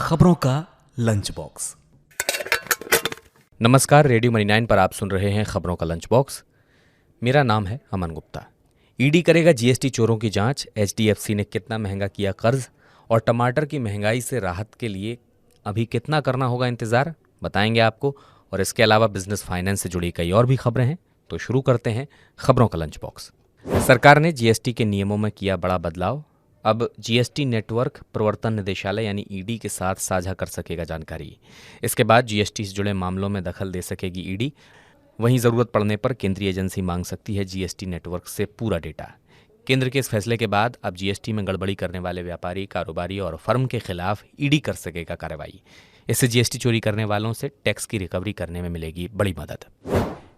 खबरों का lunch box. नमस्कार, रेडियो मनी 9 पर आप सुन रहे हैं खबरों का लंच बॉक्स। मेरा नाम है अमन गुप्ता। ईडी करेगा जीएसटी चोरों की जांच, एचडीएफसी ने कितना महंगा किया कर्ज और टमाटर की महंगाई से राहत के लिए अभी कितना करना होगा इंतजार, बताएंगे आपको। और इसके अलावा बिजनेस फाइनेंस से जुड़ी कई और भी खबरें हैं। तो शुरू करते हैं खबरों का लंच बॉक्स। सरकार ने जीएसटी के नियमों में किया बड़ा बदलाव। अब जीएसटी नेटवर्क प्रवर्तन निदेशालय यानी ईडी के साथ साझा कर सकेगा जानकारी। इसके बाद जीएसटी से जुड़े मामलों में दखल दे सकेगी ईडी। वहीं जरूरत पड़ने पर केंद्रीय एजेंसी मांग सकती है जीएसटी नेटवर्क से पूरा डेटा। केंद्र के इस फैसले के बाद अब जीएसटी में गड़बड़ी करने वाले व्यापारी, कारोबारी और फर्म के खिलाफ ईडी कर सकेगा कार्रवाई। इससे जीएसटी चोरी करने वालों से टैक्स की रिकवरी करने में मिलेगी बड़ी मदद।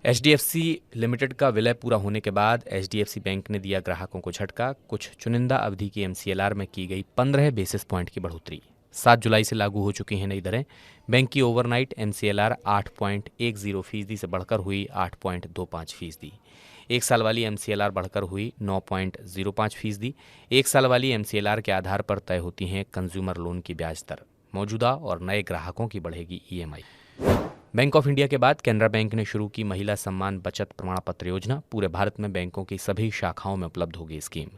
एचडीएफसी लिमिटेड का विलय पूरा होने के बाद एचडीएफसी बैंक ने दिया ग्राहकों को झटका। कुछ चुनिंदा अवधि की एमसीएलआर में की गई 15 बेसिस पॉइंट की बढ़ोतरी। 7 जुलाई से लागू हो चुकी हैं नई दरें। बैंक की ओवरनाइट एमसीएलआर 8.10% से बढ़कर हुई 8.25%। एक साल वाली एमसीएलआर बढ़कर हुई 9.05%। एक साल वाली एमसीएलआर के आधार पर तय होती हैं कंज्यूमर लोन की ब्याज दर। मौजूदा और नए ग्राहकों की बढ़ेगी ईएमआई। बैंक ऑफ इंडिया के बाद कैनरा बैंक ने शुरू की महिला सम्मान बचत प्रमाण पत्र योजना। पूरे भारत में बैंकों की सभी शाखाओं में उपलब्ध होगी स्कीम।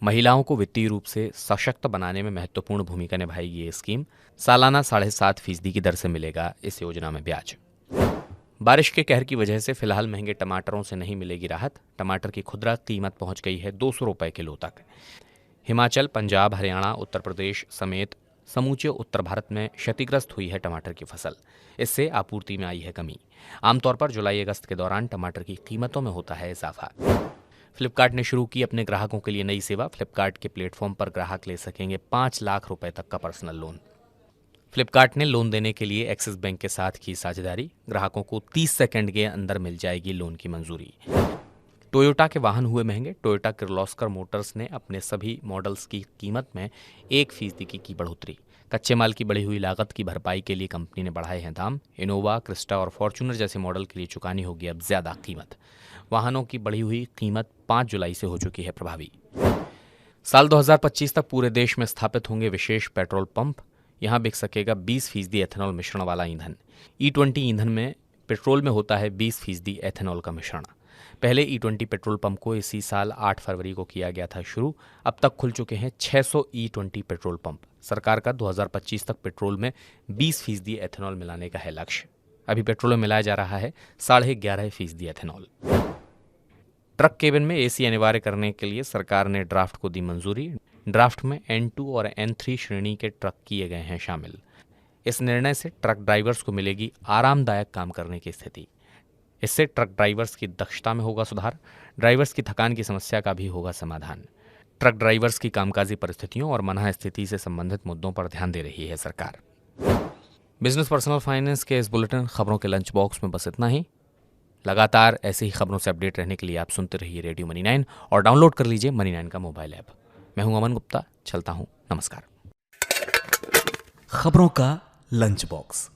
महिलाओं को वित्तीय रूप से सशक्त बनाने में महत्वपूर्ण भूमिका निभाएगी ये स्कीम। सालाना 7.5% की दर से मिलेगा इस योजना में ब्याज। बारिश के कहर की वजह से फिलहाल महंगे टमाटरों से नहीं मिलेगी राहत। टमाटर की खुदरा कीमत पहुंच गई है 200 रुपये किलो तक। हिमाचल, पंजाब, हरियाणा, उत्तर प्रदेश समेत समूचे उत्तर भारत में क्षतिग्रस्त हुई है टमाटर की फसल। इससे आपूर्ति में आई है कमी। आमतौर पर जुलाई अगस्त के दौरान टमाटर की कीमतों में होता है इजाफा। फ्लिपकार्ट ने शुरू की अपने ग्राहकों के लिए नई सेवा। फ्लिपकार्ट के प्लेटफॉर्म पर ग्राहक ले सकेंगे 5 लाख रुपए तक का पर्सनल लोन। फ्लिपकार्ट ने लोन देने के लिए एक्सिस बैंक के साथ की साझेदारी। ग्राहकों को 30 सेकंड के अंदर मिल जाएगी लोन की मंजूरी। टोयोटा के वाहन हुए महंगे। टोयोटा किर्लोस्कर मोटर्स ने अपने सभी मॉडल्स की कीमत में 1% की बढ़ोतरी। कच्चे माल की बढ़ी हुई लागत की भरपाई के लिए कंपनी ने बढ़ाए हैं दाम। इनोवा, क्रिस्टा और फॉर्च्यूनर जैसे मॉडल के लिए चुकानी होगी अब ज्यादा कीमत। वाहनों की बढ़ी हुई कीमत 5 जुलाई से हो चुकी है प्रभावी। साल 2025 तक पूरे देश में स्थापित होंगे विशेष पेट्रोल पंप। यहां बिक सकेगा 20% एथेनॉल मिश्रण वाला ईंधन। E20 ईंधन में पेट्रोल में होता है 20% एथेनॉल का मिश्रण। पहले E20 पेट्रोल पंप को इसी साल 8 फरवरी को किया गया था शुरू। अब तक खुल चुके हैं 600 E20 पेट्रोल पंप। सरकार का 2025 तक पेट्रोल में 20% एथेनॉल मिलाने का है लक्ष्य। अभी पेट्रोल में मिलाया जा रहा है 11.5% एथेनॉल। ट्रक केबिन में एसी अनिवार्य करने के लिए सरकार ने ड्राफ्ट को दी मंजूरी। ड्राफ्ट में N2 और N3 श्रेणी के ट्रक किए गए हैं शामिल। इस निर्णय से ट्रक ड्राइवर्स को मिलेगी आरामदायक काम करने की स्थिति। इससे ट्रक ड्राइवर्स की दक्षता में होगा सुधार। ड्राइवर्स की थकान की समस्या का भी होगा समाधान। ट्रक ड्राइवर्स की कामकाजी परिस्थितियों और मना स्थिति से संबंधित मुद्दों पर ध्यान दे रही है सरकार। बिजनेस पर्सनल फाइनेंस के इस बुलेटिन खबरों के लंच बॉक्स में बस इतना ही। लगातार ऐसे ही खबरों से अपडेट रहने के लिए आप सुनते रहिए रेडियो मनी 9 और डाउनलोड कर लीजिए मनी 9 का मोबाइल ऐप। मैं हूं अमन गुप्ता, चलता हूं, नमस्कार। खबरों का लंच बॉक्स।